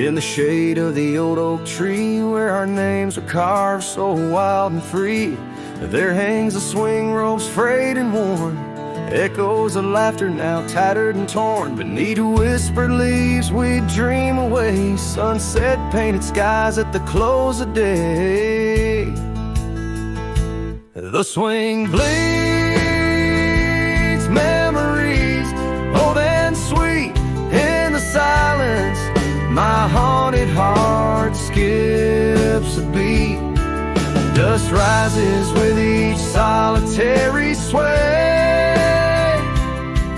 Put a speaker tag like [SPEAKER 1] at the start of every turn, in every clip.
[SPEAKER 1] In the shade of the old oak tree, where our names are carved so wild and free, there hangs a swing rope's frayed and worn, echoes of laughter now tattered and torn. Beneath whispered leaves we dream away, sunset painted skies at the close of day. The swing bleeds memories, old and sweet, in the silence. My haunted heart skips a beat. Dust rises with each solitary sway.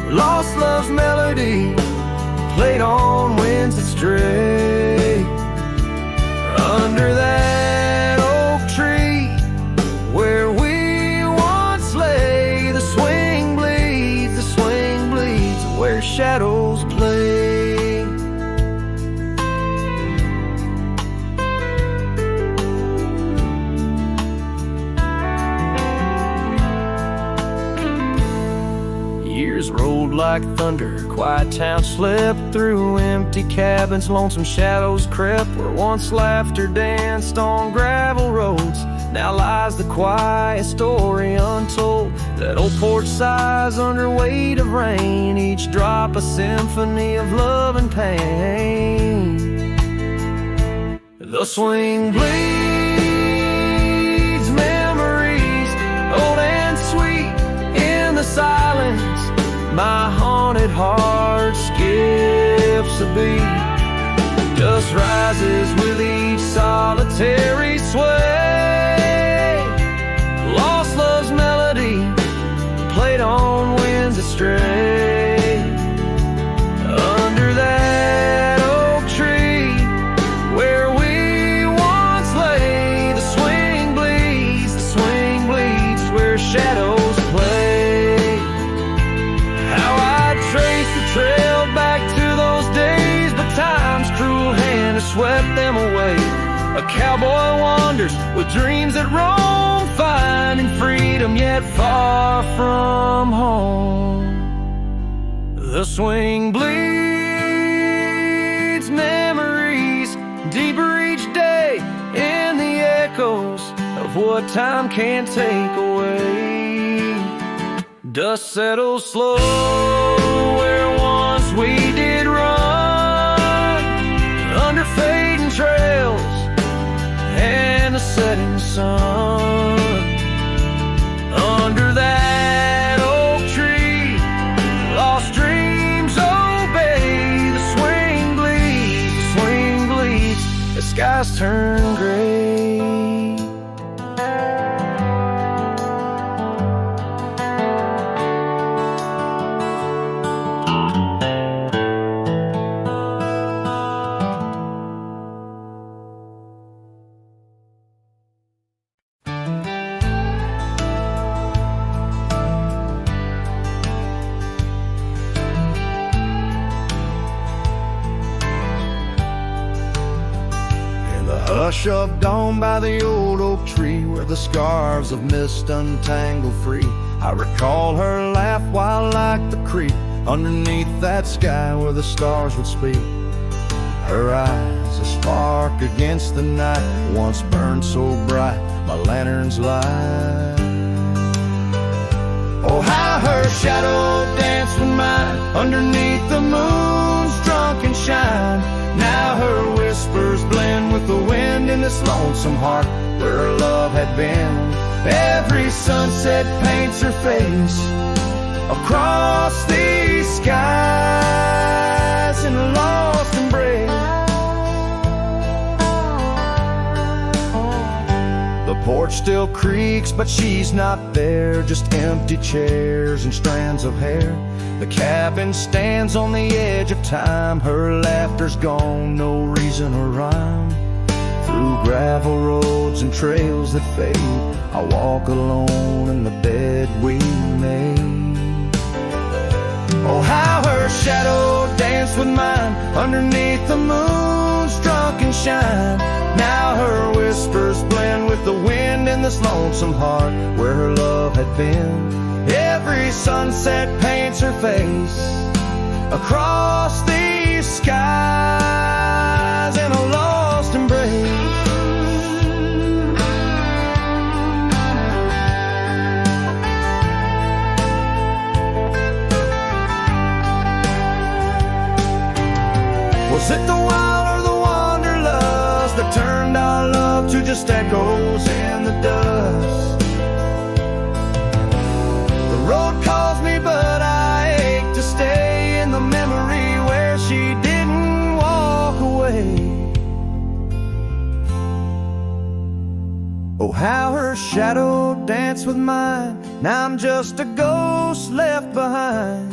[SPEAKER 1] Lost love's melody, played on winds that stray. Under that oak tree, where we once lay, the swing bleeds, where shadows play. Years rolled like thunder, quiet towns slept through empty cabins, lonesome shadows crept where once laughter danced on gravel roads. Now lies the quiet story untold, that old porch sighs under weight of rain, each drop a symphony of love and pain. The swing bleeds memories, old and sweet, in the silence. My haunted heart skips a beat. Dust rises with each solitary sway. Lost love's melody, played on winds that stray. Under that oak tree, where we once lay, the swing bleeds, where shadows play. Trail back to those days, but time's cruel hand has swept them away. A cowboy wanders with dreams that roam, finding freedom yet far from home. The swing bleeds memories, deeper each day, in the echoes of what time can't take away. Dust settles slow where once we did run, under fading trails and the setting sun. Under that oak tree, lost dreams obey. The swing bleeds, the skies turn gray. Hush of dawn by the old oak tree, where the scarves of mist untangle free, I recall her laugh while like the creek, underneath that sky where the stars would speak. Her eyes, a spark against the night, once burned so bright, my lantern's light. Oh, how her shadow danced with mine, underneath the moon's drunken shine. Now her whispers blend with the wind in this lonesome heart where her love had been. Every sunset paints her face across these skies in a lost embrace. The porch still creaks, but she's not there, just empty chairs and strands of hair. The cabin stands on the edge of time, her laughter's gone, no reason or rhyme. Through gravel roads and trails that fade, I walk alone in the bed we made. Oh, how her shadow danced with mine, underneath the moon's drunken shine. Now her whispers blend with the wind in this lonesome heart where her love had been. Every sunset paints her face across these skies turned our love to just echoes in the dust. The road calls me, but I ache to stay in the memory where she didn't walk away. Oh, how her shadow danced with mine. Now I'm just a ghost left behind,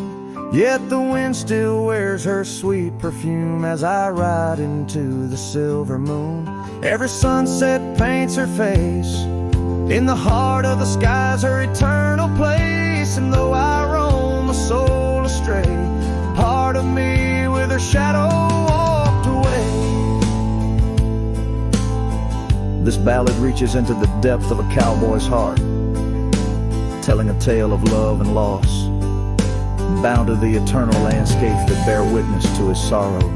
[SPEAKER 1] yet the wind still wears her sweet perfume as I ride into the silver moon. Every sunset paints her face. In the heart of the sky's her eternal place. And though I roam my soul astray, part of me with her shadow walked away. This ballad reaches into the depth of a cowboy's heart, telling a tale of love and loss, bound to the eternal landscapes that bear witness to his sorrow.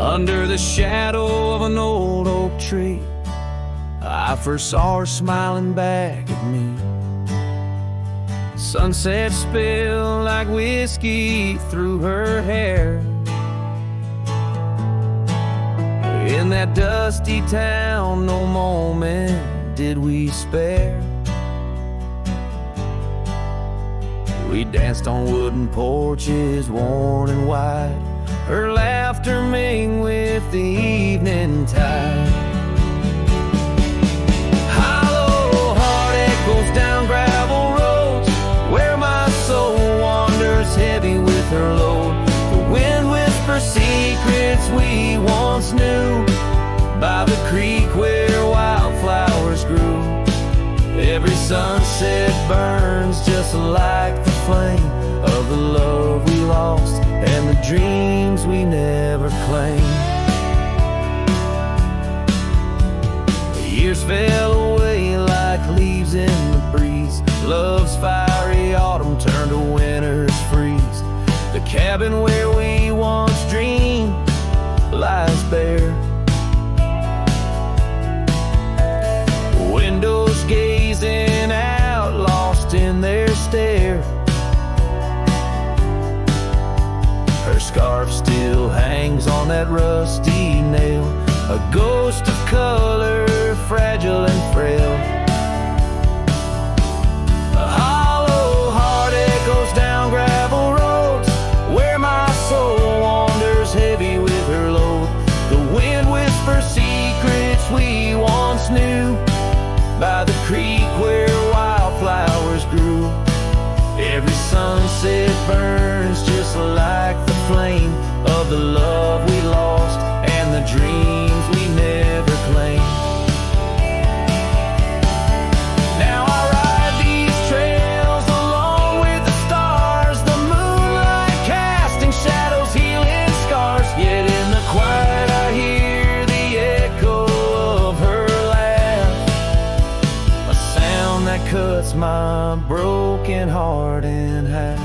[SPEAKER 2] Under the shadow of an old oak tree, I first saw her smiling back at me. Sunset spilled like whiskey through her hair. In that dusty town, no moment did we spare. We danced on wooden porches, worn and wide, her laughter mingling with the evening tide. Hollow heart echoes down gravel roads, where my soul wanders heavy with her load. The wind whispers secrets we once knew, by the creek where wildflowers grew. Every sunset burns just like the flame of the love we lost and the dreams we never claimed. The years fell away like leaves in the breeze. Love's fiery autumn turned to winter's freeze. The cabin where we once dreamed lies bare. Windows gazing out, lost in their stare. Her scarf still hangs on that rusty nail, a ghost of color, fragile and frail. A hollow heart echoes down gravel roads, where my soul wanders heavy with her load. The wind whispers secrets we once knew, by the creek where wildflowers grew. Every sunset burns just like the flame of the love we lost and the dreams we never claimed. Now I ride these trails along with the stars, the moonlight casting shadows, healing scars. Yet in the quiet I hear the echo of her laugh, a sound that cuts my broken heart in half.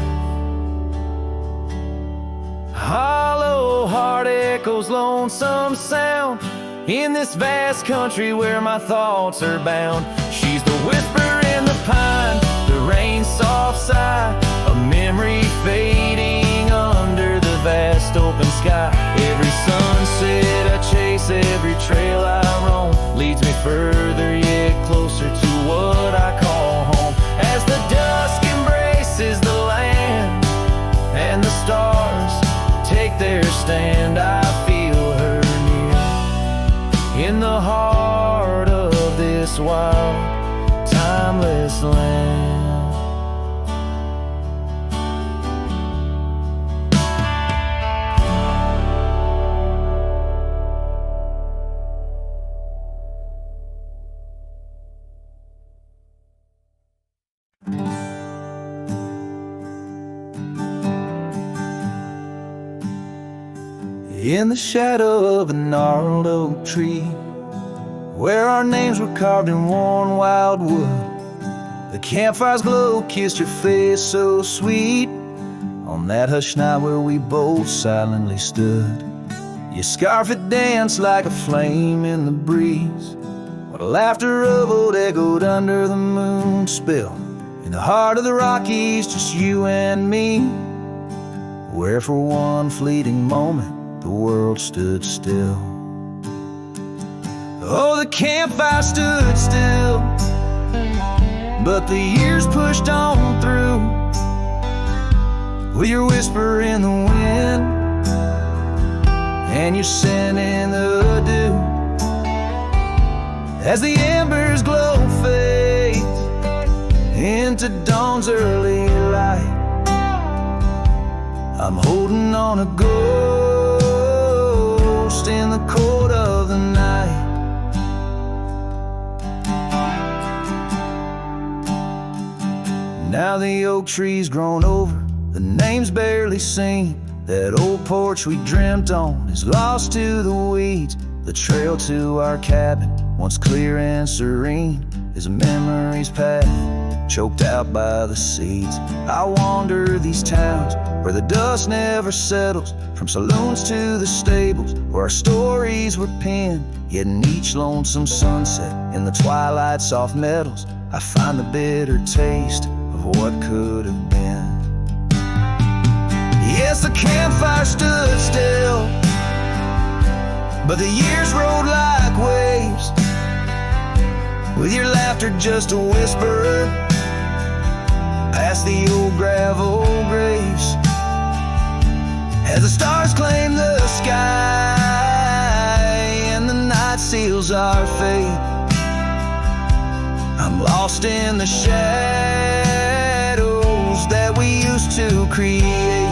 [SPEAKER 2] Hollow heart echoes lonesome sound in this vast country where my thoughts are bound. She's the whisper in the pine, the rain's soft sigh, a memory fading under the vast open sky. Every sunset I chase, every trail I roam, leads me further yet closer to what I call home. As the dusk embraces the land and the stars take their stand, I feel her near in the heart of this wild, timeless land.
[SPEAKER 1] In the shadow of a gnarled oak tree,
[SPEAKER 2] where our names were carved in worn wild wood. The campfire's glow kissed your face so sweet on that hushed night where we both silently stood. Your scarf had danced like a flame in the breeze, while laughter reveled echoed under the moon spill. In the heart of the Rockies, just you and me, where for one fleeting moment the world stood still. Oh, the campfire stood still, but the years pushed on through, with your whisper in the wind and your scent in the dew. As the embers glow fades into dawn's early light, I'm holding on a ghost in the cold of the night. Now the oak tree's grown over, the name's barely seen. That old porch we dreamt on is lost to the weeds. The trail to our cabin, once clear and serene, is a memory's path, choked out by the seeds. I wander these towns where the dust never settles, from saloons to the stables where our stories were penned. Yet in each lonesome sunset, in the twilight's soft metals, I find the bitter taste of what could have been. Yes, the campfire stood still, but the years rolled like waves, with your laughter just a whisper past the old gravel graves. As the stars claim the sky and the night seals our fate, I'm lost in the shadows that we used to create.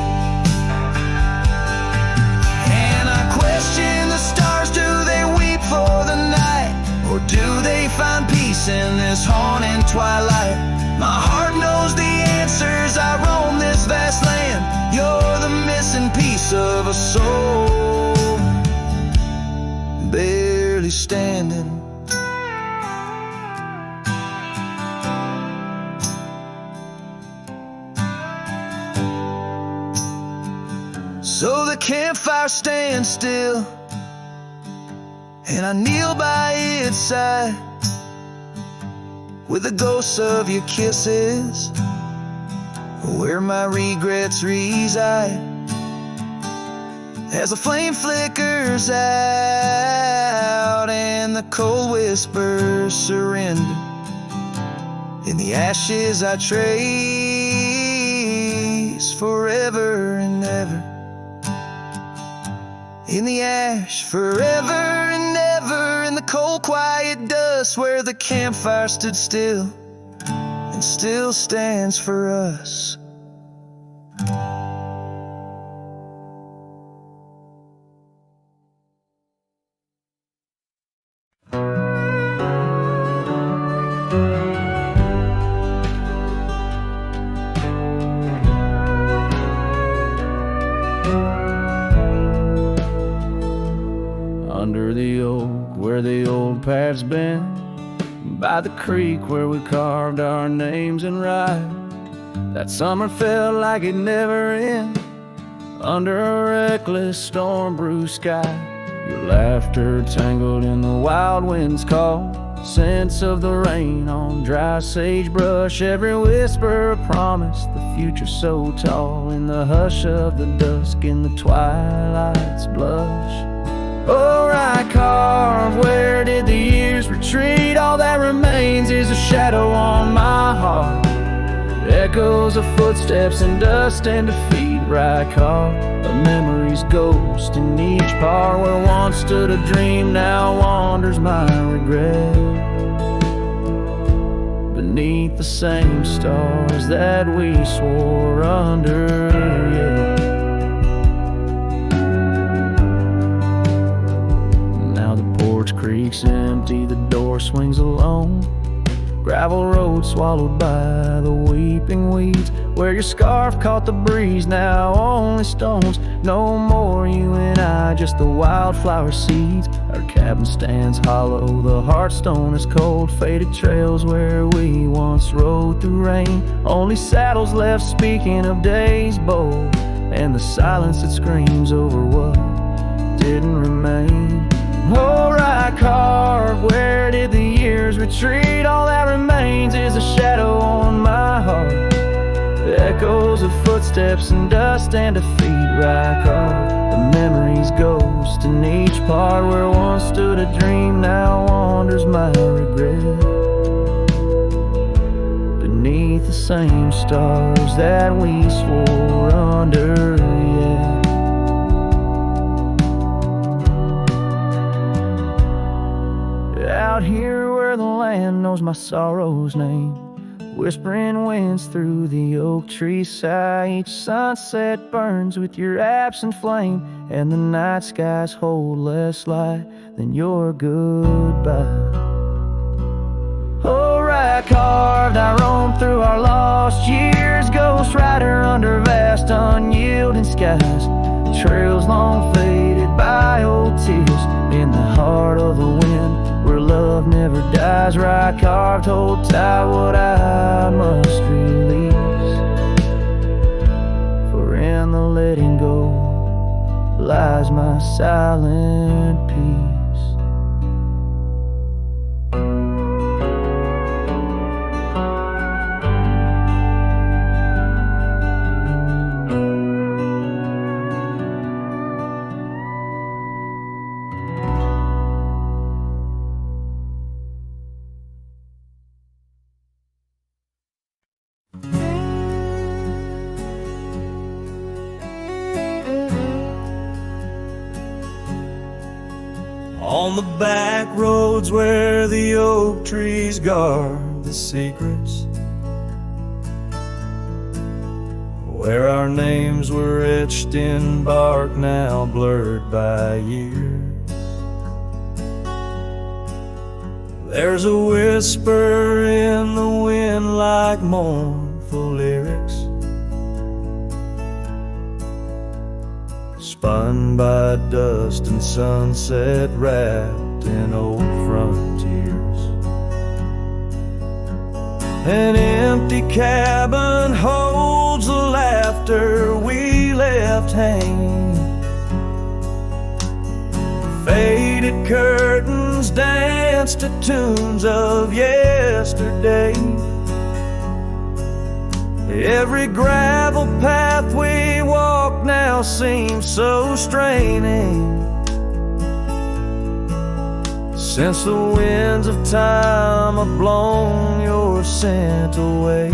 [SPEAKER 2] And I question the stars, do they weep for the night, or do they find peace in this haunting twilight? My heart knows the answers, I roam this vast land. You're the missing piece of a soul, barely standing. So the campfire stands still, and I kneel by its side, with the ghosts of your kisses where my regrets reside. As the flame flickers out and the cold whispers surrender, in the ashes I trace forever and ever. In the ash forever and ever, in the cold quiet dust where the campfire stood still and still stands for us. Under the oak where the old path's been, by the creek where we carved our names in rye, that summer felt like it never end, under a reckless storm-bruised sky. Your laughter tangled in the wild wind's call, scents of the rain on dry sagebrush, every whisper a promise, the future so tall, in the hush of the dusk, in the twilight's blush. Oh, I carve, where did the years retreat? All that remains is a shadow on my heart, echoes of footsteps and dust and defeat. Right carve, a memory's ghost in each part, where once stood a dream, now wanders my regret, beneath the same stars that we swore under. Yeah. Now the porch creaks empty, the door swings alone, gravel road swallowed by the weeping weeds, where your scarf caught the breeze, now only stones. No more you and I, just the wildflower seeds. Our cabin stands hollow, the hearthstone is cold. Faded trails where we once rode through rain, only saddles left speaking of days bold, and the silence that screams over what didn't remain. Oh, right carved, where did the years retreat? All that remains is a shadow on my heart, echoes of footsteps and dust and defeat. Right carved, the memory's ghost, in each part where once stood a dream now wanders my regret, beneath the same stars that we swore under. Yeah. Out here where the land knows my sorrow's name, whispering winds through the oak tree sigh. Each sunset burns with your absent flame, and the night skies hold less light than your goodbye. Oh, right carved, I roam through our lost years, ghost rider under vast unyielding skies. Trails long faded by old tears, in the heart of the wind where love never dies. Right carved, hold tight what I must release, for in the letting go lies my silent peace.
[SPEAKER 3] On the back roads where the oak trees guard the secrets, where our names were etched in bark now blurred by years, there's a whisper in the wind like mournful lyrics, spun by dust and sunset, wrapped in old frontiers. An empty cabin holds the laughter we left hanging, faded curtains dance to tunes of yesterday. Every gravel path we walk now seems so straining, since the winds of time have blown your scent away.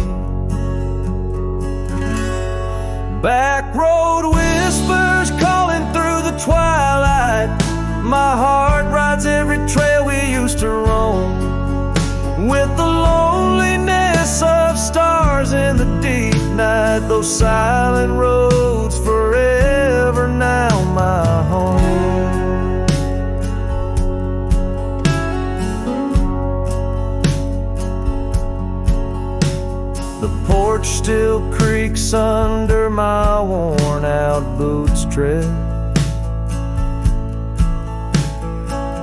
[SPEAKER 3] Back road whispers calling through the twilight, my heart rides every trail we used to roam, with the loneliness of stars in the deep night. Those silent roads forever now my home. The porch still creaks under my worn out boots tread,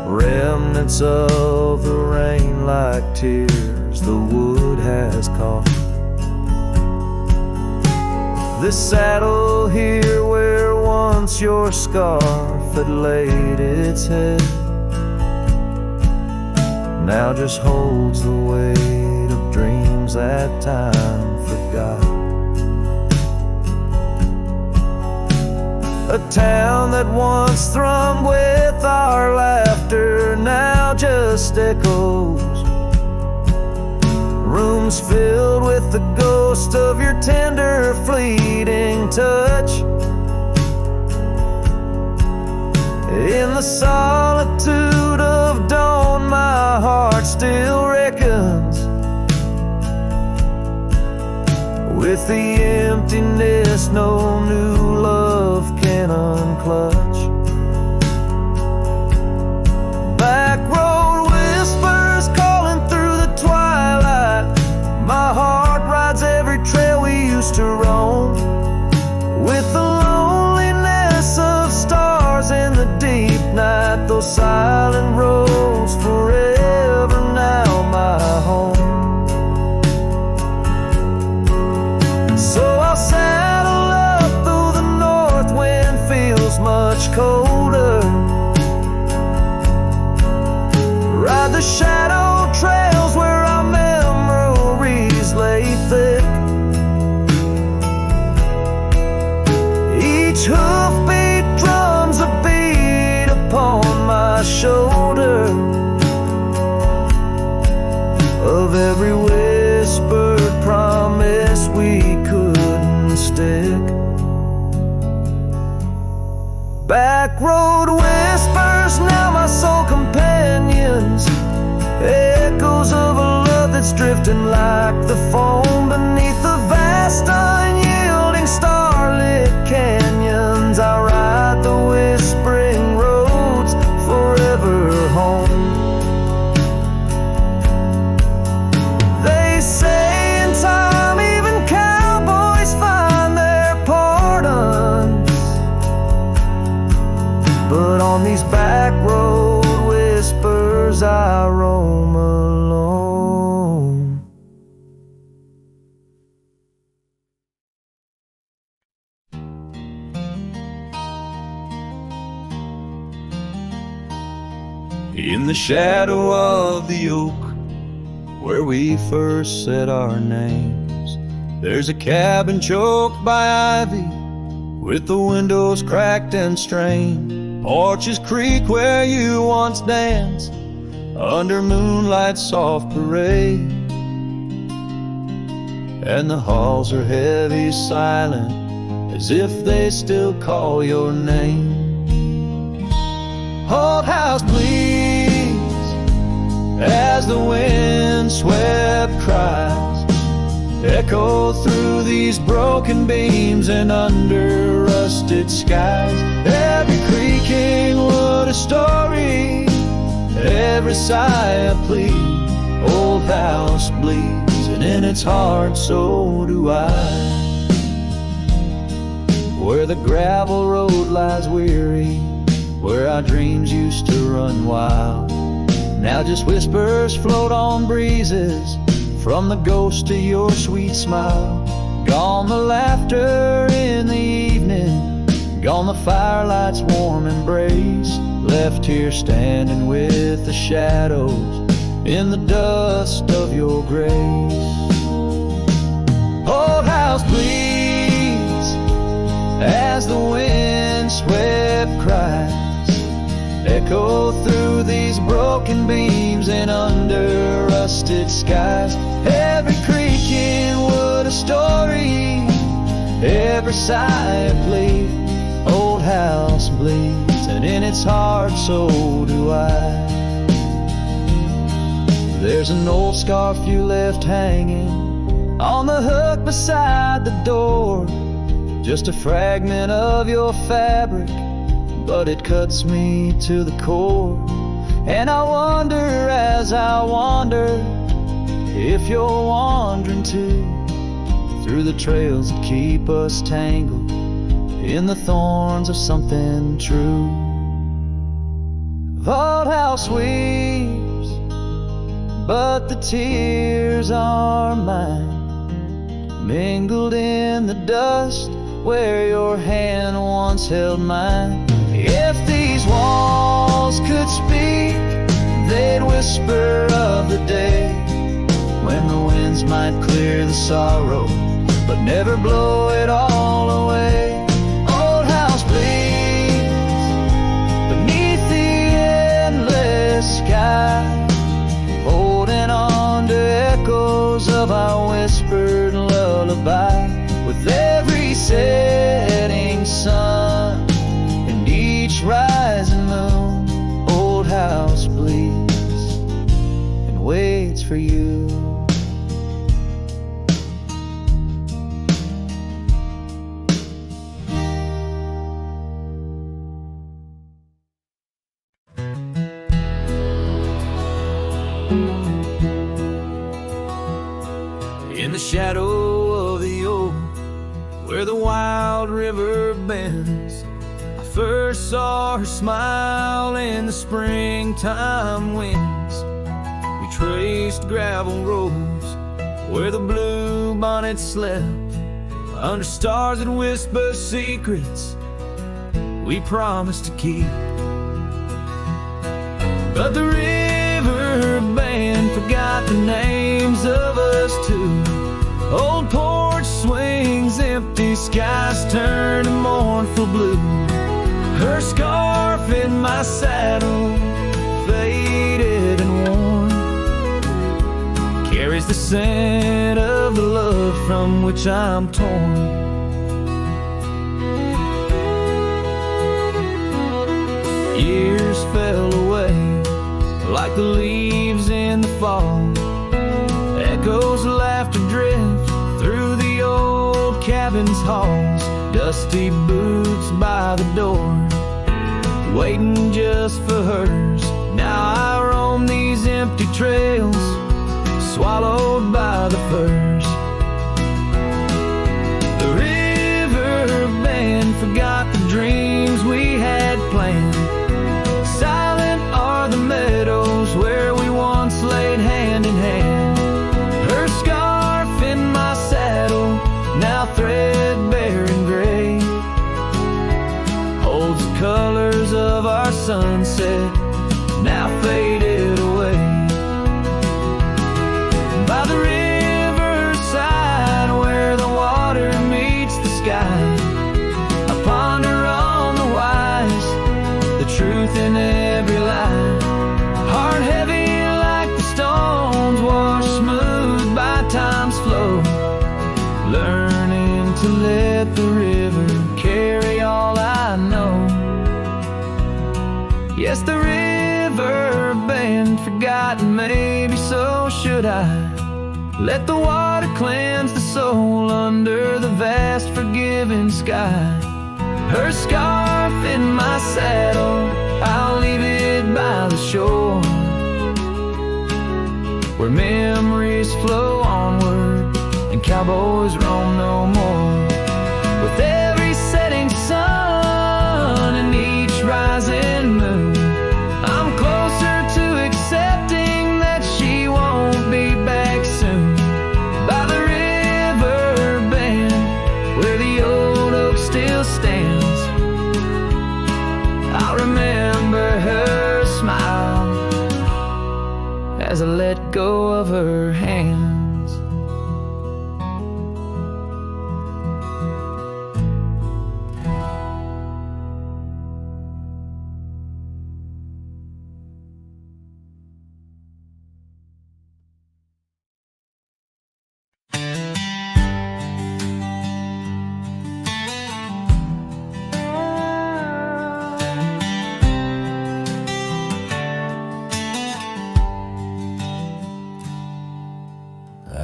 [SPEAKER 3] remnants of the rain like tears the wood has caught. This saddle here where once your scarf had laid its head now just holds the weight of dreams that time forgot. A town that once thrummed with our laughter now just echoes, rooms filled with the ghost of your tender fleeting touch. In the solitude of dawn my heart still reckons with the emptiness no new love can unclutch. Back road whispers calling through the twilight, shadow trails where our memories lay thick. Each hoofbeat drums a beat upon my shoulder of every whispered promise we couldn't stick. Back road whispers, now my soul companions, echoes of a love that's drifting like the foam beneath the vast unyielding starlit canyons. I ride the whispering roads forever home. They say in time even cowboys find their pardons, but on these back road whispers I roam alone.
[SPEAKER 2] In the shadow of the oak where we first said our names, there's a cabin choked by ivy with the windows cracked and strained. Porches creak where you once danced under moonlight's soft parade, and the halls are heavy, silent, as if they still call your name. Old house, please, as the wind swept cries echo through these broken beams and under rusted skies. Every creaking wood a story, every sigh a plea. Old house bleeds, and in its heart so do I. Where the gravel road lies weary, where our dreams used to run wild, now just whispers float on breezes from the ghost of your sweet smile. Gone the laughter in the evening, gone the firelight's warm embrace, left here standing with the shadows in the dust of your grace. Old house, please, as the wind swept cries echo through these broken beams and under rusted skies. Every creaking wood a story, every sigh a plea. Old house bleeds, and in its heart so do I. There's an old scarf you left hanging on the hook beside the door, just a fragment of your fabric, but it cuts me to the core. And I wonder as I wander if you're wandering too, through the trails that keep us tangled in the thorns of something true. Old house weeps, but the tears are mine, mingled in the dust where your hand once held mine. If these walls could speak, they'd whisper of the day when the winds might clear the sorrow, but never blow it all away. Old house bleeds beneath the endless sky, holding on to echoes of our whispered lullaby. With every setting sun and each rising moon, old house bleeds and waits for you. In the shadow of the oak where the wild river bends, I first saw her smile in the springtime winds. We traced gravel roads where the blue bonnet slept, under stars that whisper secrets we promised to keep. But the river
[SPEAKER 3] the names of us two. Old porch swings empty, skies turn to mournful blue. Her scarf in my saddle, faded and worn, carries the scent of the love from which I'm torn. Years fell away like the leaves in the fall. Echoes of laughter drift through the old cabin's halls. Dusty boots by the door, waiting just for hers. Now I roam these empty trails, swallowed by the firs. The river band forgot the dreams we had planned. Silent are the meadows where we once laid hand in hand. Her scarf in my saddle, now threadbare and gray, holds the colors of our sunset, now faded away. By the riverside where the water meets the sky, I ponder on the wise, the truth in every lie. Heart heavy like the stones washed smooth by time's flow, learning to let the river carry all I know. Yes, the river band forgotten, maybe so should I. Let the water cleanse the soul under the vast forgiving sky. Her scarf in my saddle, I'll leave it by the shore, where memories flow onward and cowboys roam no more. With every setting sun and each rising moon, I'm closer to accepting that she won't be back soon. By the river bend, where the old oak still stands, I'll remember her smile as I let go of her hands.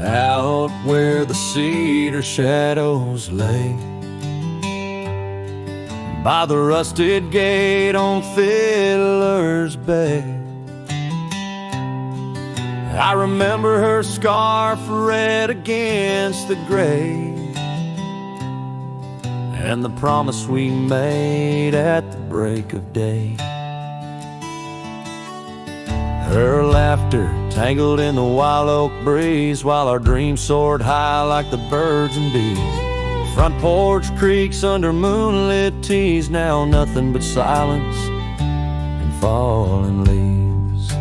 [SPEAKER 3] Out where the cedar shadows lay, by the rusted gate on Fiddler's Bay, I remember her scarf red against the gray, and the promise we made at the break of day. Her laughter tangled in the wild oak breeze, while our dreams soared high like the birds and bees. Front porch creaks under moonlit teas, now nothing but silence and falling leaves.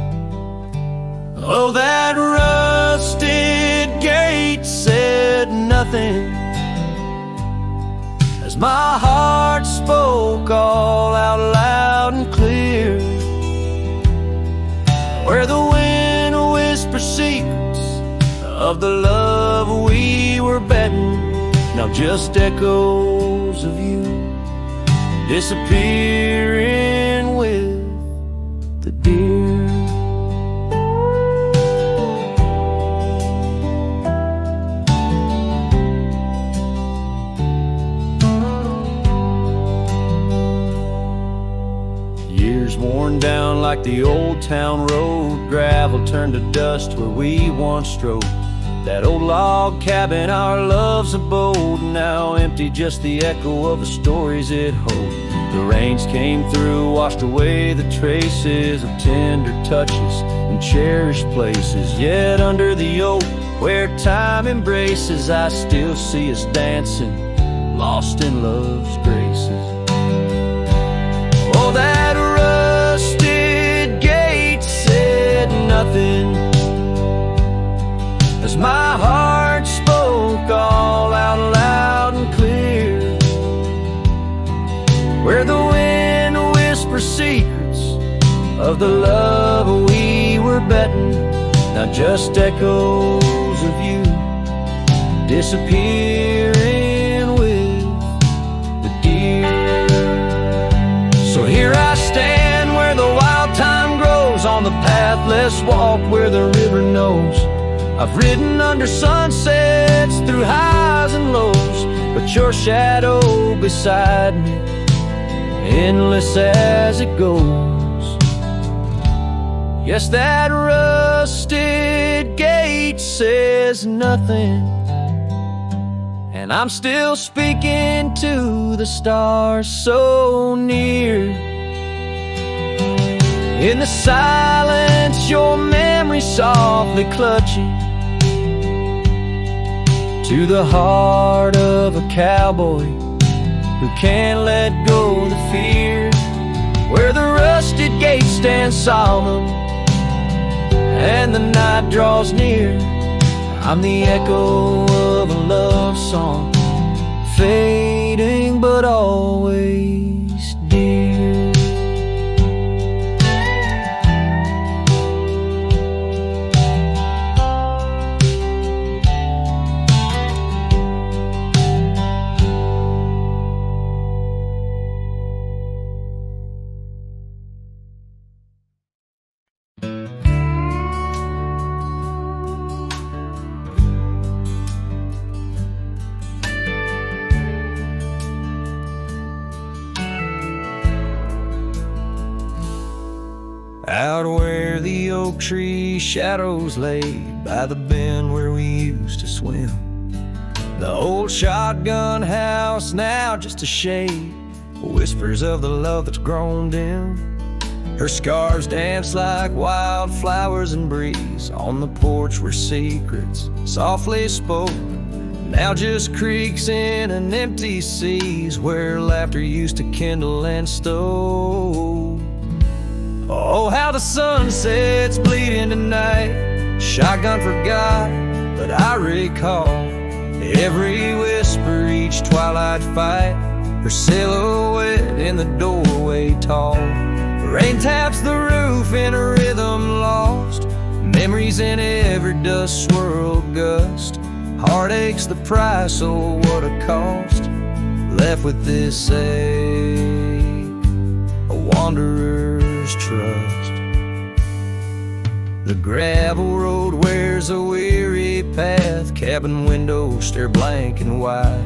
[SPEAKER 3] Oh, that rusted gate said nothing as my heart spoke all out loud and clear, where the wind whispers secrets of the love we were betting, now just echoes of you disappearing with the deer. Years worn down like the old town road, gravel turned to dust where we once strode. That old log cabin, our love's abode, now empty, just the echo of the stories it holds. The rains came through, washed away the traces of tender touches and cherished places. Yet under the oak, where time embraces, I still see us dancing, lost in love's graces. Oh, that rusted gate said nothing
[SPEAKER 2] of the love we were betting, not just echoes of you disappearing with the deer. So here I stand where the wild thyme grows, on the pathless walk where the river knows. I've ridden under sunsets through highs and lows, but your shadow beside me, endless as it goes. Yes, that rusted gate says nothing, and I'm still speaking to the stars so near. In the silence, your memory softly clutching to the heart of a cowboy who can't let go of the fear. Where the rusted gate stands solemn and the night draws near, I'm the echo of a love song, fading but always dear. Out where the oak tree shadows lay, by the bend where we used to swim, the old shotgun house now just a shade, whispers of the love that's grown dim. Her scars dance like wildflowers in breeze on the porch where secrets softly spoke, now just creaks in an empty seas where laughter used to kindle and stow. Oh, how the sunset's bleeding tonight, shotgun forgot, but I recall every whisper, each twilight fight, her silhouette in the doorway tall. Rain taps the roof in a rhythm lost, memories in every dust swirled gust. Heartache's the price, oh what a cost, left with this ache, a wanderer's trust. The gravel road wears a weary path, cabin windows stare blank and wide,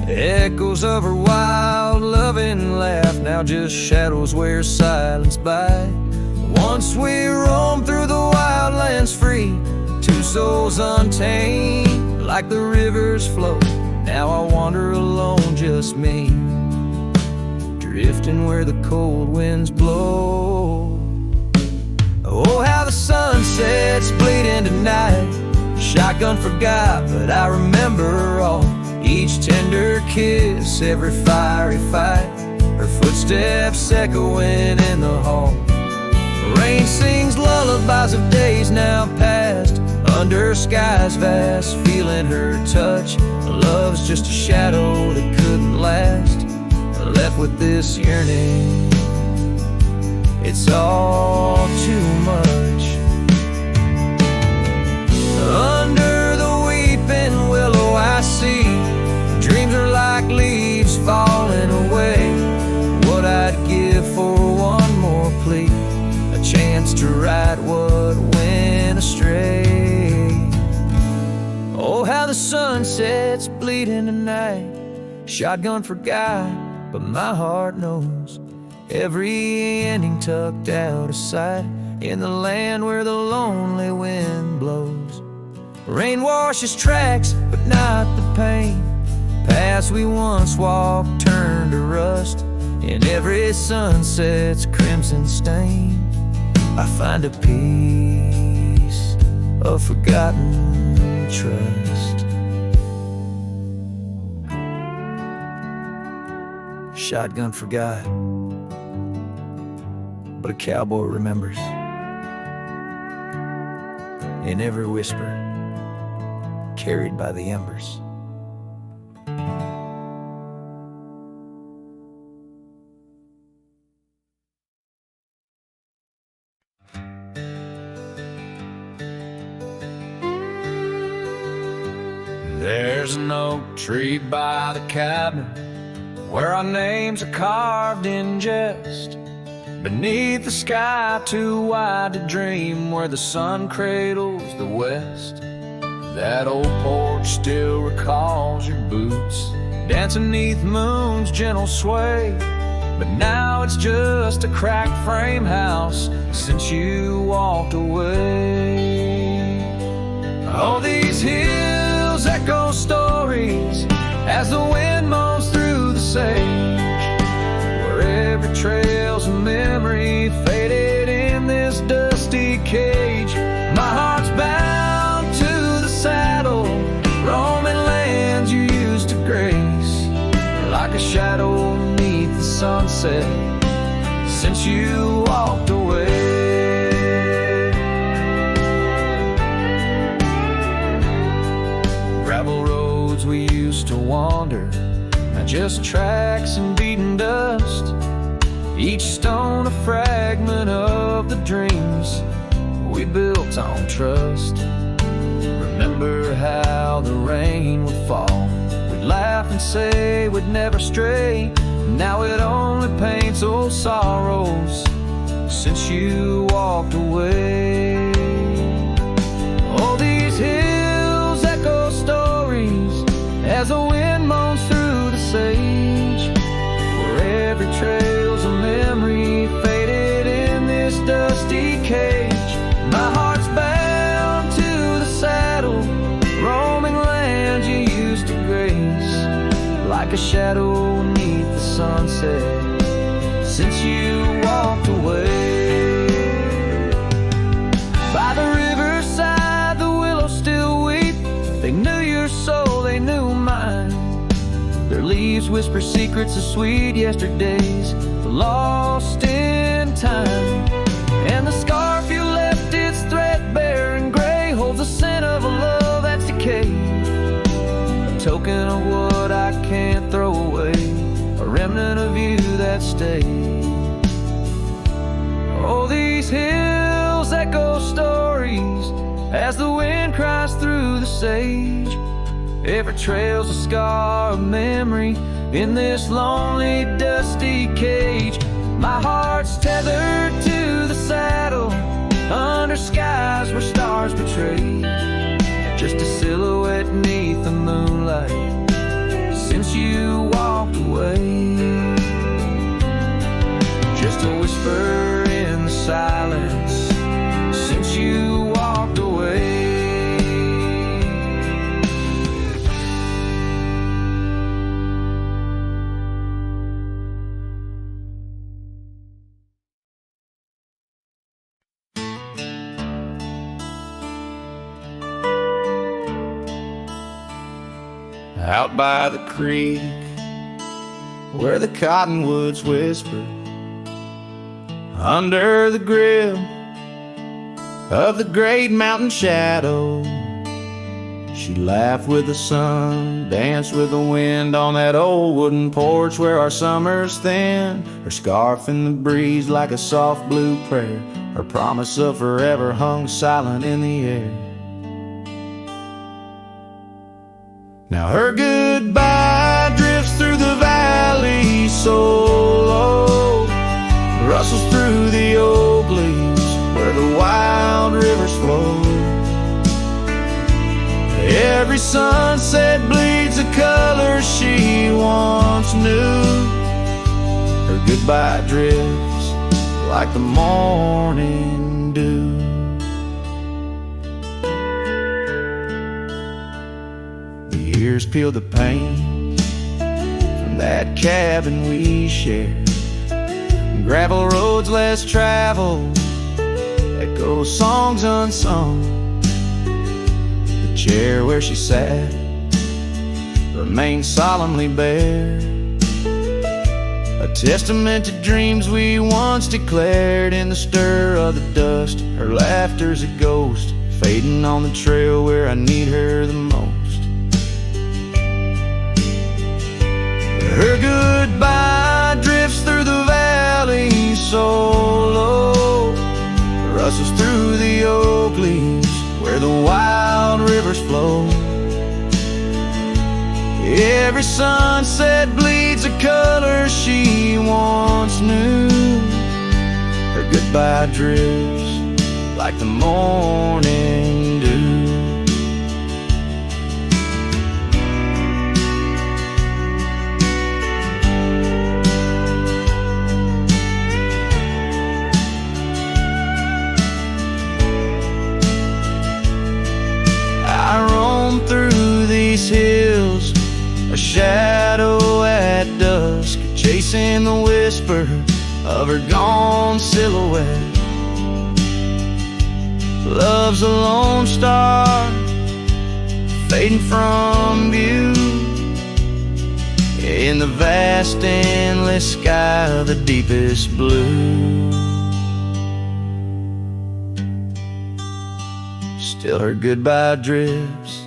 [SPEAKER 2] echoes of her wild loving laugh, now just shadows where silence bide. Once we roamed through the wildlands free, two souls untamed like the rivers flow. Now I wander alone, just me, drifting where the cold winds blow. Oh, how the sunset's bleeding tonight, shotgun forgot, but I remember all, each tender kiss, every fiery fight, her footsteps echoing in the hall. Rain sings lullabies of days now past, under skies vast, feeling her touch. Love's just a shadow that couldn't last, left with this yearning, it's all too much. Under the weeping willow I see, dreams are like leaves falling away. What I'd give for one more plea, a chance to right what went astray. Oh, how the sunset's bleeding tonight, shotgun forgot, but my heart knows every ending tucked out of sight, in the land where the lonely wind blows. Rain washes tracks, but not the pain, paths we once walked turned to rust, in every sunset's crimson stain I find a piece of forgotten trust. Shotgun forgot, but a cowboy remembers, in every whisper carried by the embers. There's an oak tree by the cabin where our names are carved in jest. Beneath the sky too wide to dream, where the sun cradles the west. That old porch still recalls your boots dancing neath moon's gentle sway. But now it's just a cracked frame house since you walked away. Oh, these hills echo stories as the wind moans through the sage, where every trail's a memory faded in this dusty cage. My heart's bound to the saddle, roaming lands you used to grace, like a shadow beneath the sunset since you walked away. Gravel roads we used to wander, not just tracks and beaten dust, each stone a fragment of the dreams we built on trust. Remember how the rain would fall, we'd laugh and say we'd never stray. Now it only paints old sorrows since you walked away. Oh, these hills echo stories as the wind moans through the sage, where every trail's a memory faded in this dusty cage. My heart's bound to the saddle, roaming lands you used to grace, like a shadow beneath the sunset since you walked away. By the riverside the willows still weep, they knew your soul, they knew mine. Their leaves whisper secrets of sweet yesterdays, lost in time. And the scarf you left, it's threadbare and gray, holds the scent of a love that's decayed, a token of what I can't throw away, a remnant of you that stayed. Oh, these hills echo stories as the wind cries through the sage. Every trail's a scar of memory in this lonely, dusty cage. My heart's tethered to the saddle under skies where stars betray, just a silhouette beneath the moonlight since you walked away. Just a whisper in the silence since you walked away.
[SPEAKER 3] Out by the creek, where the cottonwoods whisper, under the grip of the great mountain shadow, she laughed with the sun, danced with the wind on that old wooden porch where our summers thin. Her scarf in the breeze like a soft blue prayer, her promise of forever hung silent in the air. Now her goodbye drifts through the valley so low, rustles through the oak leaves where the wild rivers flow. Every sunset bleeds a color she once knew. Her goodbye drifts like the morning dew. Years peel the paint from that cabin we shared. Gravel roads less traveled, echo songs unsung. The chair where she sat remains solemnly bare, a testament to dreams we once declared. In the stir of the dust, her laughter's a ghost, fading on the trail where I need her the most. Her goodbye drifts through the valley so low, rustles through the oak leaves where the wild rivers flow. Every sunset bleeds a color she once knew. Her goodbye drifts like the morning dew. I roam through these hills, a shadow at dusk, chasing the whisper of her gone silhouette. Love's a lone star, fading from view, in the vast endless sky of the deepest blue. Still her goodbye drifts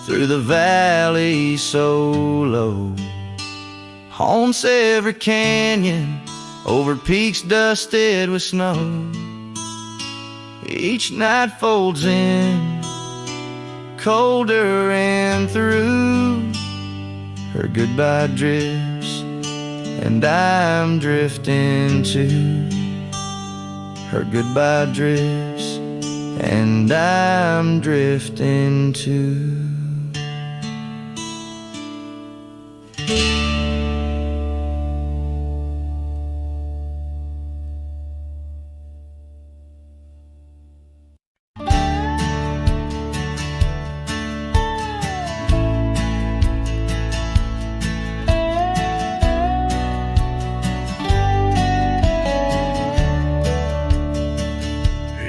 [SPEAKER 3] through the valley so low, haunts every canyon, over peaks dusted with snow. Each night folds in, colder and through. Her goodbye drifts, and I'm drifting too. Her goodbye drifts, and I'm drifting too.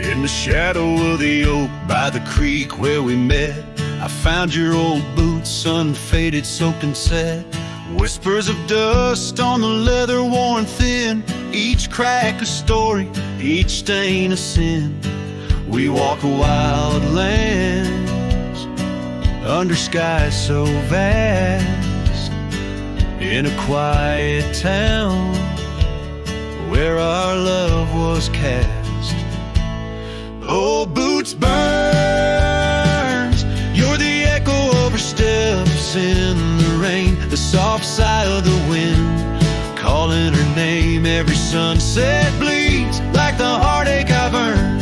[SPEAKER 1] In the shadow of the oak by the creek where we met, I found your old boots, unfaded, soaked and set. Whispers of dust on the leather worn thin, each crack a story, each stain a sin. We walk wild lands under skies so vast, in a quiet town where our love was cast. Old boots burns, you're the echo of her steps in the rain, the soft sigh of the wind calling her name. Every sunset bleeds like the heartache I've earned.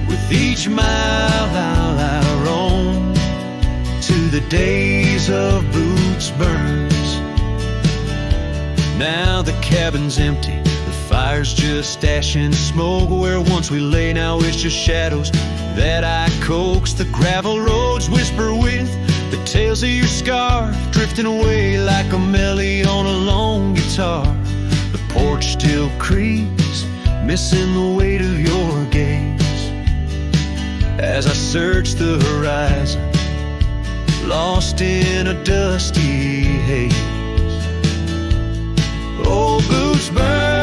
[SPEAKER 1] With each mile I roam to the days of Boots Burns. Now the cabin's empty, fire's just ash and smoke. Where once we lay, now it's just shadows that I coax. The gravel roads whisper with the tales of your scar, drifting away like a melody on a lone guitar. The porch still creaks, missing the weight of your gaze, as I search the horizon, lost in a dusty haze. Old Boots burns,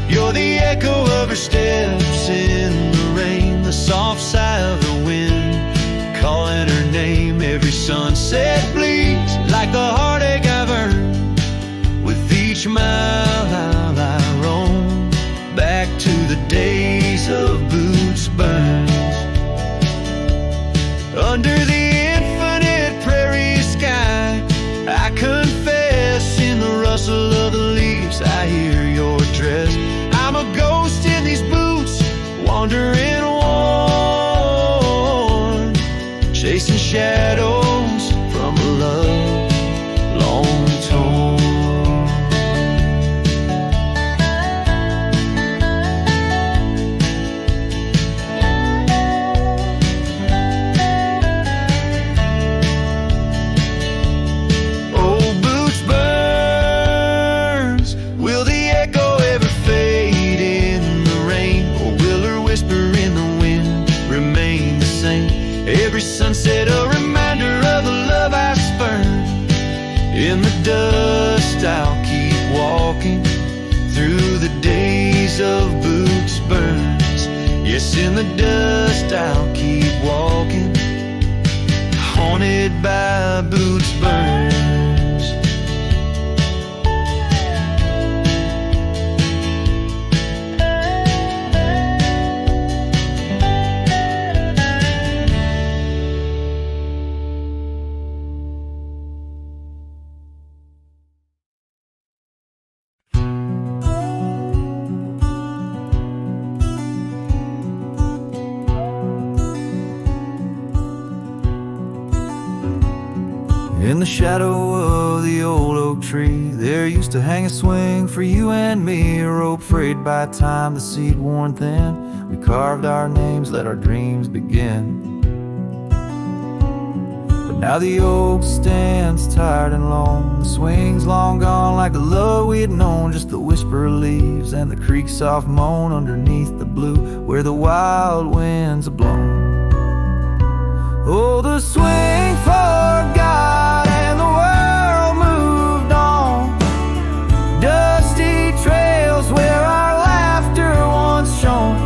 [SPEAKER 1] you're the echo of her steps in the rain, the soft sigh of the wind calling her name. Every sunset bleeds like the heartache I've earned. With each mile I roam back to the days of Boots Burns. Under the infinite prairie sky, I confess, in the rustle of the leaves I hear your dress. I'm a ghost in these boots, wandering worn, chasing shadows from a love long torn. Every sunset a reminder of the love I spurned. In the dust I'll keep walking through the days of Boots Burns. Yes, in the dust I'll keep walking, haunted by Boots Burns.
[SPEAKER 3] In the shadow of the old oak tree, there used to hang a swing for you and me, a rope frayed by time, the seed worn thin. We carved our names, let our dreams begin. But now the oak stands tired and lone, the swing's long gone like the love we had known, just the whisper of leaves and the creek's soft moan underneath the blue where the wild winds are blown. Oh, the swing forgot and the world moved on. Dusty trails where our laughter once shone.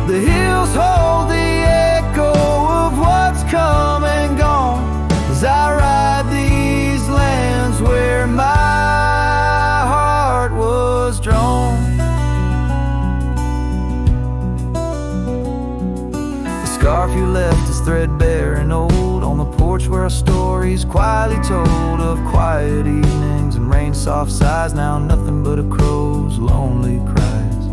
[SPEAKER 3] The hills hold the echo of what's come and gone as I ride these lands where my heart was drawn. The scarf you left is threadbare and old on the porch where our stories quietly told of quiet evenings and rain soft sighs. Now nothing but a crow's lonely cries.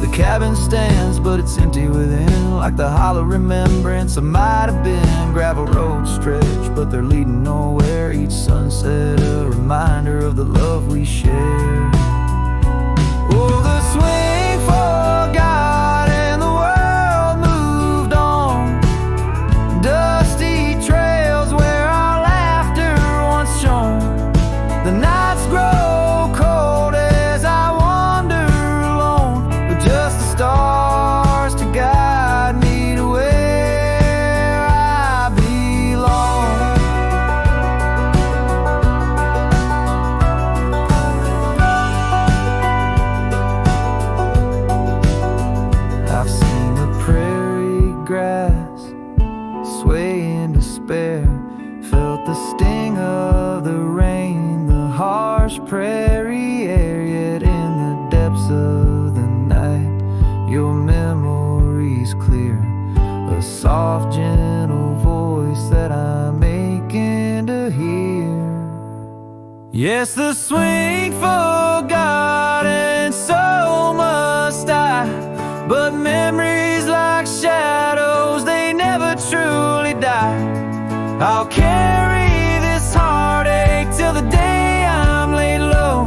[SPEAKER 3] The cabin stands but it's empty within, like the hollow remembrance of might have been. Gravel roads stretch but they're leading nowhere, each sunset a reminder of the love we shared. Oh, the swing forgot and the world moved on. Dusty trails where our laughter once shone. The nights grow cold as I wander alone, with just the stars to guide me to where I belong. I've seen the prairie grass sway in despair, felt the sting of the rain, the harsh prairie air, yet in the depths of the night your memory's clear, a soft gentle voice that I'm aching to hear. Yes, the swing forgot and so must I, but memories like shadows, they never truly die. I'll carry this heartache till the day I'm laid low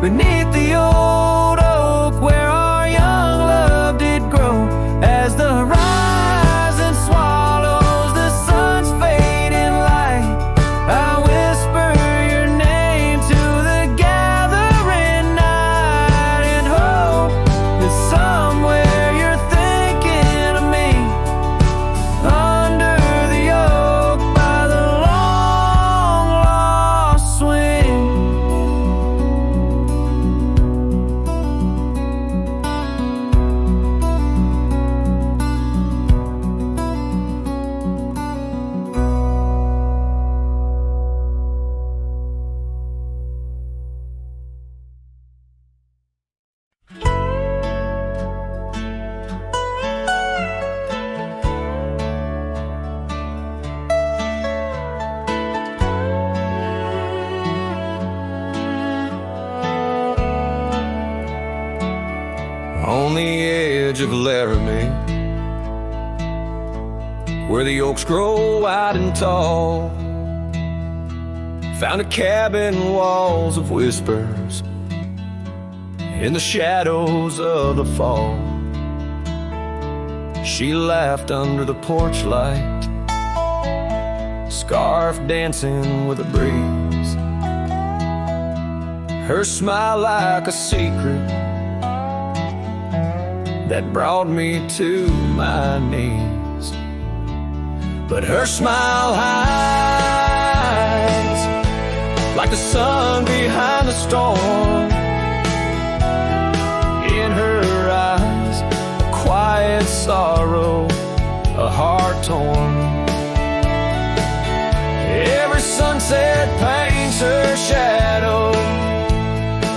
[SPEAKER 3] beneath the old oak where our young love did grow. As the horizon swallows the sun's fading light, I whisper your name to the gathering night and hope that somewhere you're thinking of me under the oak by the long lost swing.
[SPEAKER 2] On the edge of Laramie, where the oaks grow wide and tall, found a cabin, walls of whispers in the shadows of the fall. She laughed under the porch light, scarf dancing with a breeze, her smile like a secret that brought me to my knees. But her smile hides like the sun behind the storm. In her eyes, a quiet sorrow, a heart torn. Every sunset paints her shadow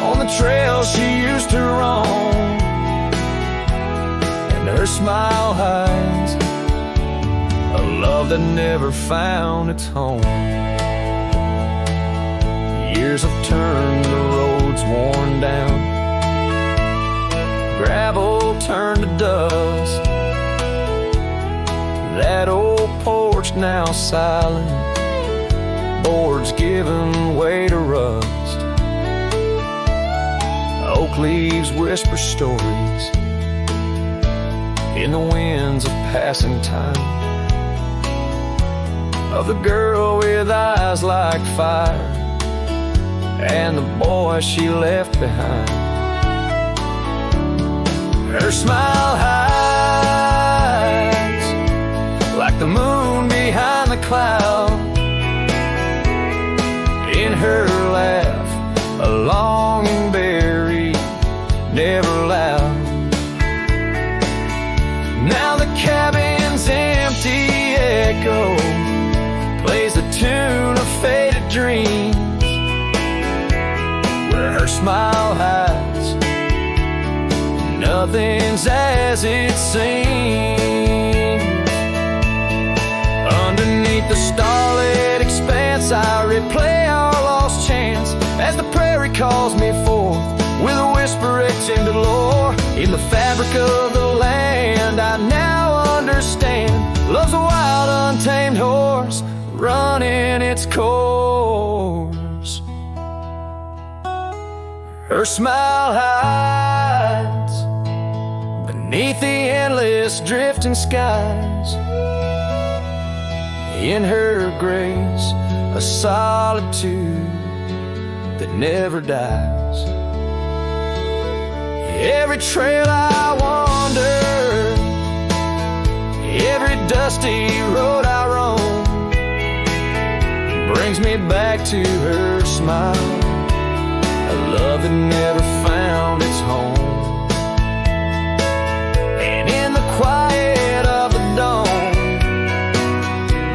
[SPEAKER 2] on the trail she used to roam. Her smile hides a love that never found its home. Years have turned the roads worn down, gravel turned to dust. That old porch now silent, boards giving way to rust. Oak leaves whisper stories in the winds of passing time, of the girl with eyes like fire and the boy she left behind. Her smile hides like the moon behind the cloud. In her laugh, a longing buried, never loud. Now the cabin's empty echo plays the tune of faded dreams, where her smile hides, nothing's as it seems. Underneath the starlit expanse, I replay our lost chance as the prairie calls me forth with a whisper etched into lore. In the fabric of the land, I now understand love's a wild, untamed horse running its course. Her smile hides beneath the endless drifting skies. In her grace, a solitude that never dies. Every trail I wander, every dusty road I roam, brings me back to her smile, a love that never found its home. And in the quiet of the dawn,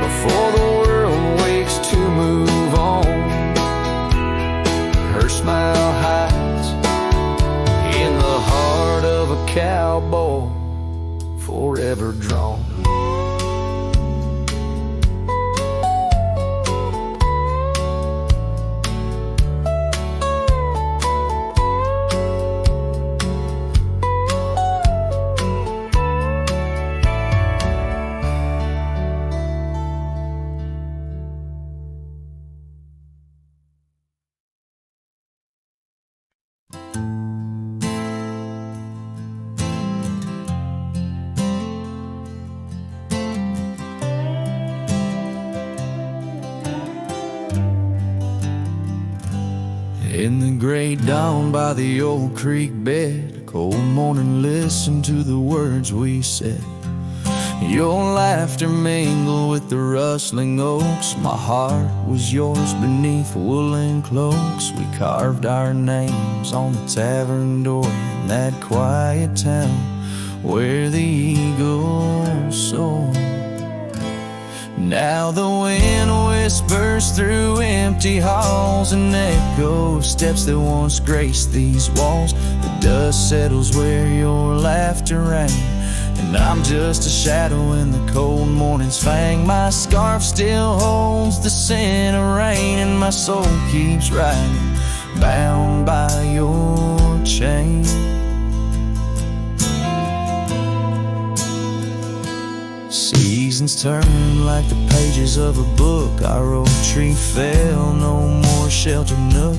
[SPEAKER 2] before the world wakes to move on, her smile hides in the heart of a cowboy, forever drawn. In the gray dawn by the old creek bed, a cold morning, listen to the words we said. Your laughter mingled with the rustling oaks. My heart was yours beneath woolen cloaks. We carved our names on the tavern door in that quiet town where the eagles soar. Now the wind whispers through empty halls and echoes steps that once graced these walls. The dust settles where your laughter rang, and I'm just a shadow in the cold morning's fang. My scarf still holds the scent of rain, and my soul keeps riding, bound by your chain. Seasons turn like the pages of a book. Our old tree fell, no more sheltered nook.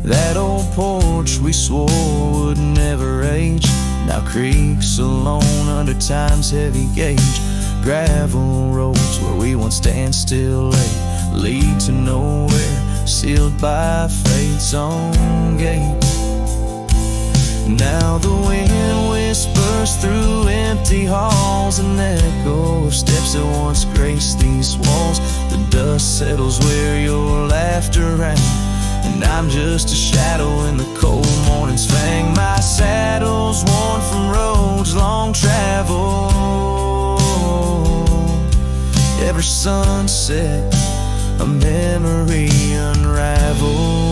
[SPEAKER 2] That old porch we swore would never age now creaks alone under time's heavy gauge. Gravel roads where we once stand still late lead to nowhere, sealed by fate's own gate. Now the wind whispers through empty halls, an echo of steps that once graced these walls. The dust settles where your laughter rang, and I'm just a shadow in the cold morning's fang. My saddle's worn from roads long traveled. Every sunset, a memory unraveled.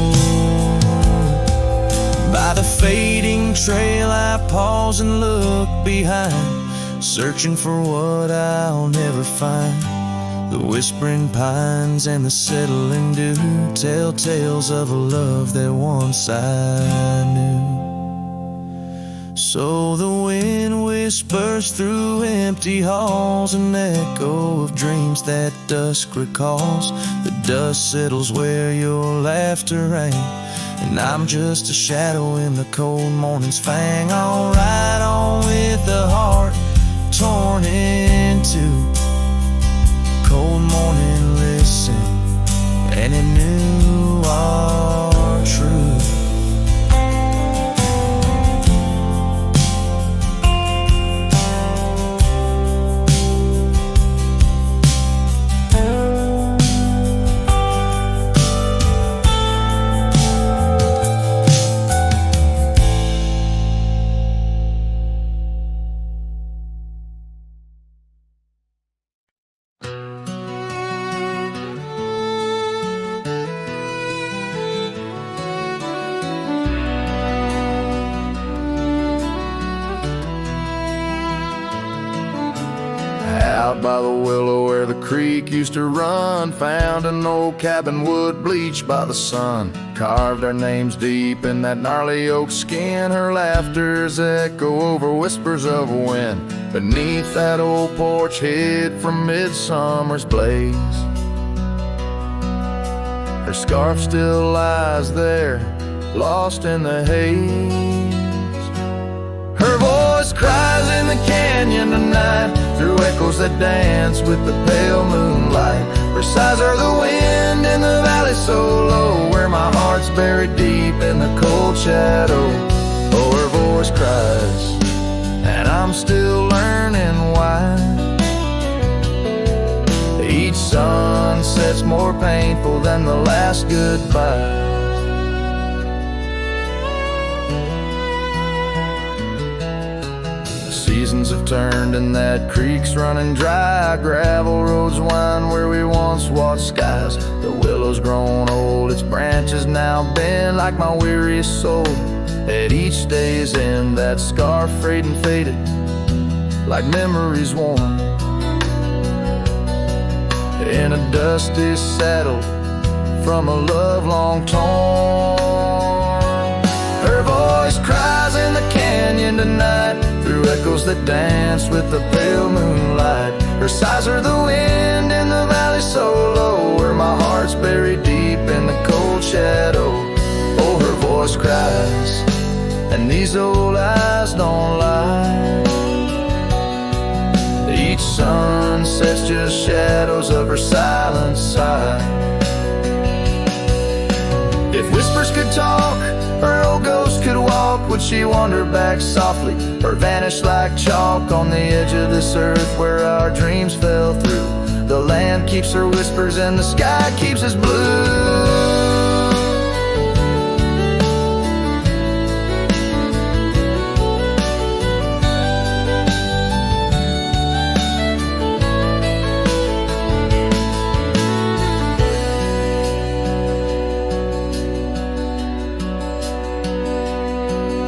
[SPEAKER 2] By the fading trail I pause and look behind, searching for what I'll never find. The whispering pines and the settling dew tell tales of a love that once I knew.
[SPEAKER 3] So the wind whispers through empty halls, an echo of dreams that dusk recalls. The dust settles where your laughter rang, and I'm just a shadow in the cold morning's fang. I'll ride on with a heart torn in two. Cold morning, listen, and it knew our truth.
[SPEAKER 1] Out by the willow where the creek used to run, found an old cabin wood bleached by the sun. Carved our names deep in that gnarly oak skin. Her laughter's echo over whispers of wind. Beneath that old porch hid from midsummer's blaze. Her scarf still lies there, lost in the haze. Her voice cries in the canyon tonight, through echoes that dance with the pale moonlight. Her sighs are the wind in the valley so low, where my heart's buried deep in the cold shadow. Oh, her voice cries, and I'm still learning why. Each sunset's more painful than the last goodbye. Seasons have turned and that creek's running dry. Gravel roads wind where we once watched skies. The willow's grown old, its branches now bend like my weariest soul. At each day's end, that scar frayed and faded like memories worn. In a dusty saddle from a love long torn. Her voice cries in the canyon tonight, through echoes that dance with the pale moonlight. Her sighs are the wind in the valley so low, where my heart's buried deep in the cold shadow. Oh, her voice cries, and these old eyes don't lie. Each sunset's just shadows of her silent sigh. If whispers could talk, her old ghost could walk, would she wander back softly, or vanish like chalk on the edge of this earth where our dreams fell through? The land keeps her whispers and the sky keeps us blue.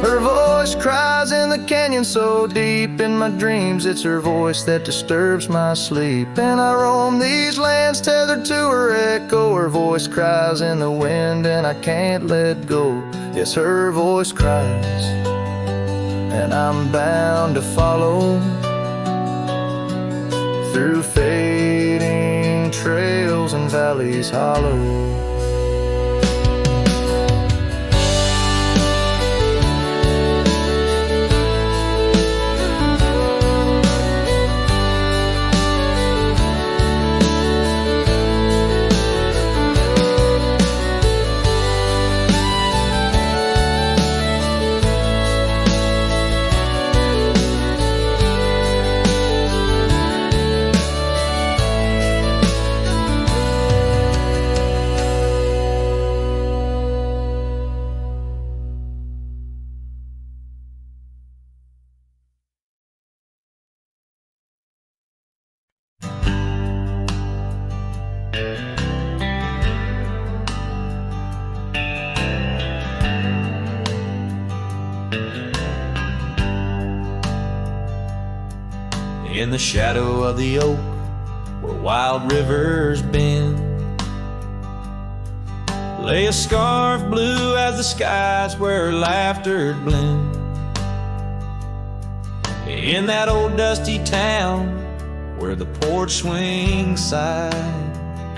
[SPEAKER 1] Her voice cries in the canyon so deep in my dreams. It's her voice that disturbs my sleep. And I roam these lands tethered to her echo. Her voice cries in the wind and I can't let go. Yes, her voice cries, and I'm bound to follow through fading trails and valleys hollow.
[SPEAKER 3] In the shadow of the oak, where wild rivers bend, lay a scarf blue as the skies where laughter blend. in that old dusty town where the porch swings sighed.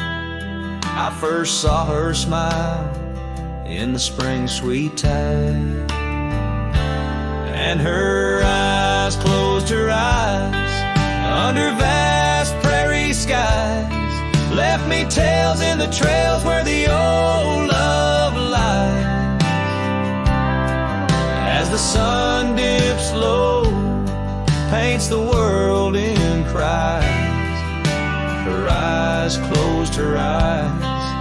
[SPEAKER 3] I first saw her smile in the spring sweet tide, and her eyes closed her eyes under vast prairie skies, left me tales in the trails where the old love lies. As the sun dips low, paints the world in cries, her eyes closed her eyes,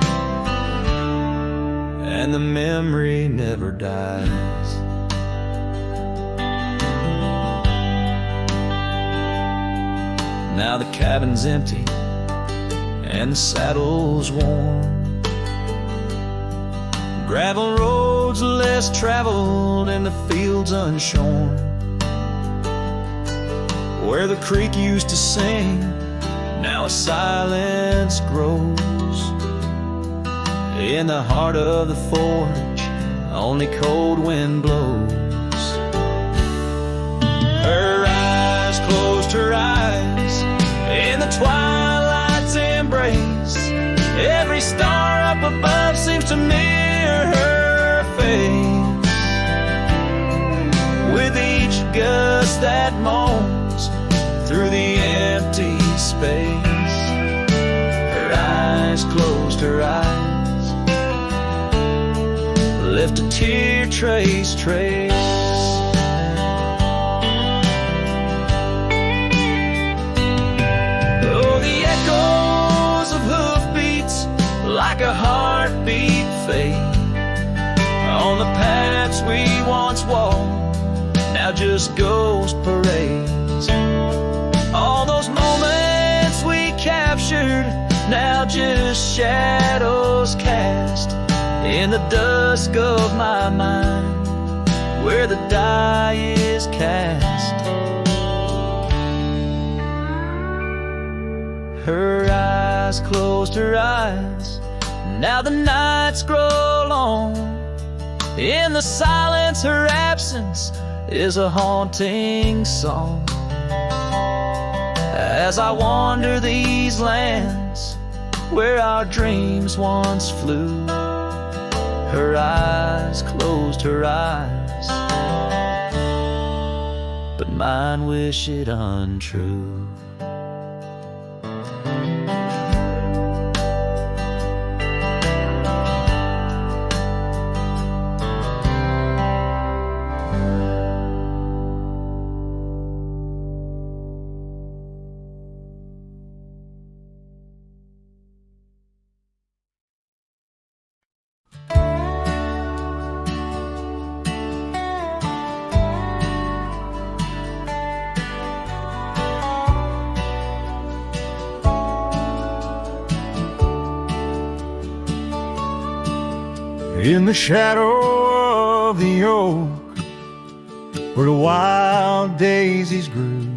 [SPEAKER 3] and the memory never dies. Now the cabin's empty and the saddle's worn, gravel roads less traveled and the fields unshorn. Where the creek used to sing, now a silence grows. In the heart of the forge, only cold wind blows. Her eyes closed her eyes in the twilight's embrace. Every star up above seems to mirror her face. With each gust that moans through the empty space, her eyes closed her eyes, left a tear trace. Oh, the echoes of hoofbeats like a heartbeat fade on the paths we once walked, now just ghost parades. All those moments we captured, now just shadows cast in the dusk of my mind, where the die is cast. Her eyes closed her eyes, now the nights grow long. In the silence, her absence is a haunting song. As I wander these lands where our dreams once flew, her eyes closed her eyes, but mine wish it untrue.
[SPEAKER 1] In the shadow of the oak, where the wild daisies grew,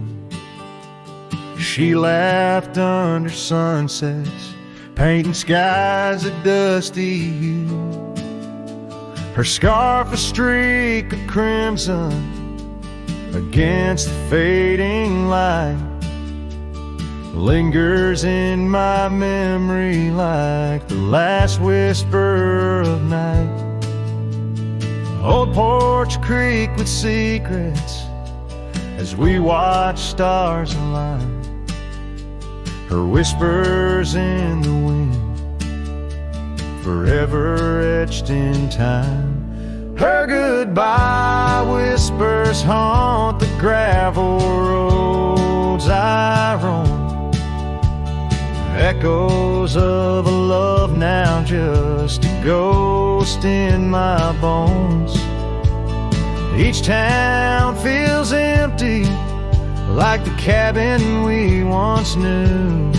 [SPEAKER 1] she laughed under sunsets, painting skies a dusty hue. Her scarf a streak of crimson against the fading light, lingers in my memory like the last whisper of night. Old Porch Creek with secrets as we watch stars align, her whispers in the wind forever etched in time. Her goodbye whispers haunt the gravel roads I roam, echoes of a love now just a ghost in my bones. Each town feels empty like the cabin we once knew.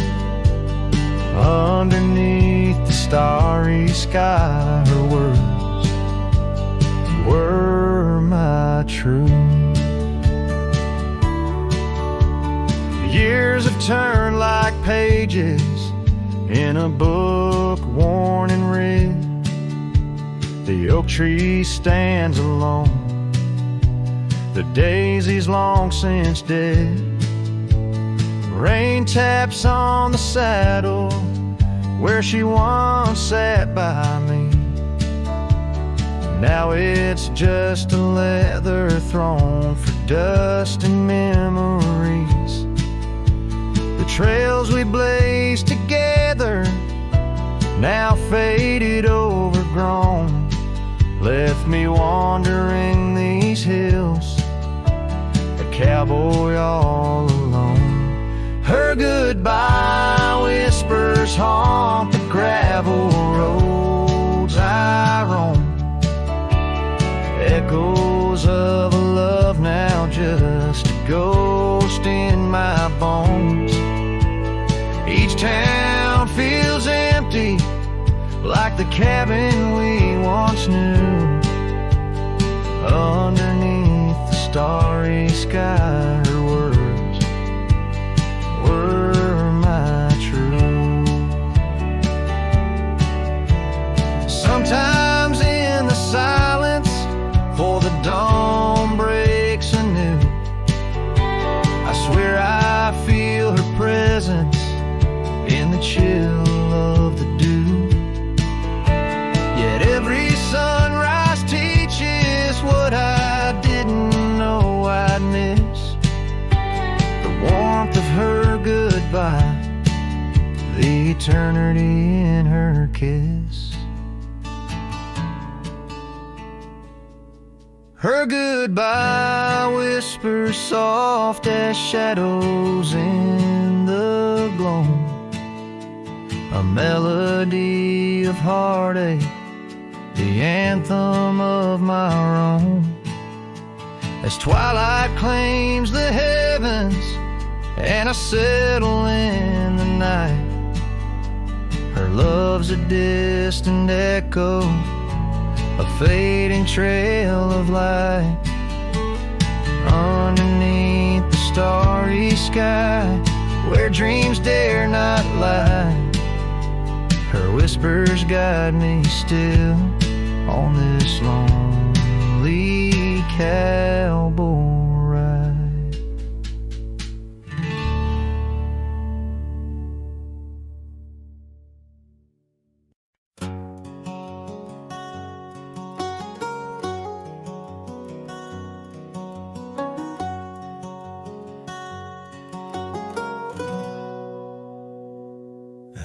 [SPEAKER 1] Underneath the starry sky, her words were my truth. Years have turned like pages in a book worn and read. The oak tree stands alone The daisy's long since dead. Rain taps on the saddle where she once sat by me. Now it's just a leather throne for dust and memories. The trails we blazed together, now faded, overgrown, left me wandering these hills, a cowboy all alone. Her goodbye whispers haunt the gravel roads I roam, echoes of a love now just a ghost in my bones. Each town feels empty, like the cabin we once knew. Underneath the starry sky, her words were my truth. Sometimes in the silence, before the dawn breaks anew, I swear I feel her presence in the chill of the dew. Yet every sunrise teaches what I didn't know I'd miss. The warmth of her goodbye, the eternity in her kiss. Her goodbye whispers soft as shadows in the gloam, a melody of heartache, the anthem of my own. As twilight claims the heavens and I settle in the night, her love's a distant echo, a fading trail of light. Underneath the starry sky, where dreams dare not lie, her whispers guide me still on this lonely cowboy ride.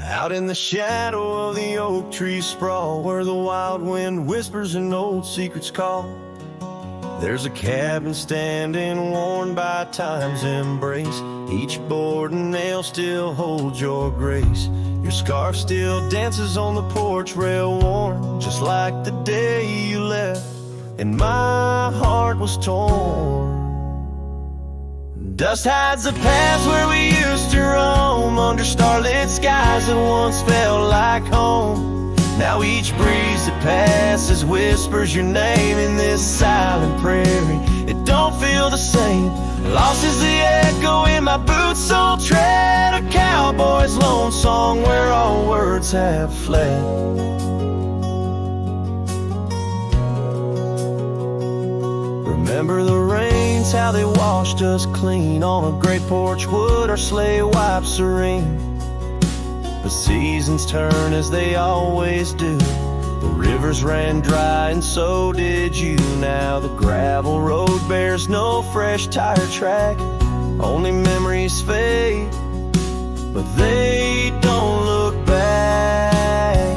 [SPEAKER 3] Out in the shadow of the oak tree sprawl, where the wild wind whispers and old secrets call, there's a cabin standing worn by time's embrace. Each board and nail still holds your grace. Your scarf still dances on the porch rail, worn just like the day you left, and my heart was torn. Dust hides the paths where we used to roam, under starlit skies that once felt like home. Now each breeze that passes whispers your name in this silent prairie. It don't feel the same. Lost is the echo in my boots, so tread a cowboy's lone song where all words have fled. Remember the rains, how they washed us clean on a great porch wood, our sleigh wiped serene. The seasons turn as they always do. The rivers ran dry and so did you. Now the gravel road bears no fresh tire track. Only memories fade, but they don't look back.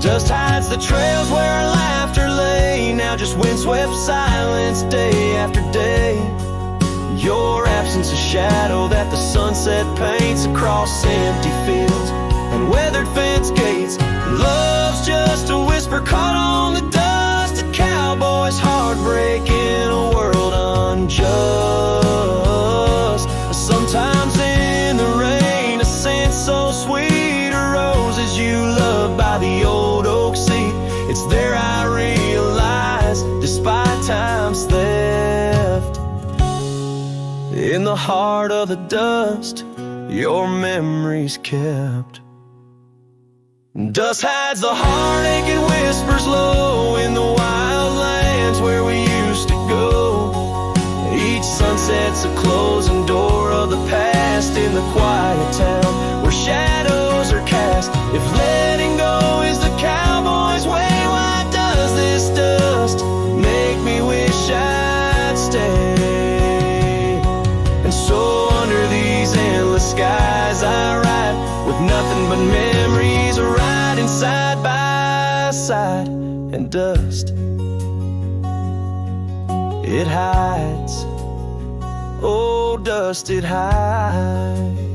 [SPEAKER 3] Dust hides the trails where our laughter lay. Now just windswept silence day after day. Your absence a shadow that the sunset paints across empty fields and weathered fence gates. Love's just a whisper caught on the dust. A cowboy's heartbreak in a world unjust. Sometimes in the rain, a scent so sweet arose you loved by the old oak seat. It's there I realize, despite time's theft, in the heart of the dust, your memory's kept. Dust hides the heartache and whispers low in the wild lands where we used to go. sunsets, a closing door of the past in the quiet town where shadows are cast. If letting go is the cowboy's way, why does this dust make me wish I'd stay? And so under these endless skies I ride, with nothing but memories riding side by side. And dust, it hides, oh dust, it hides.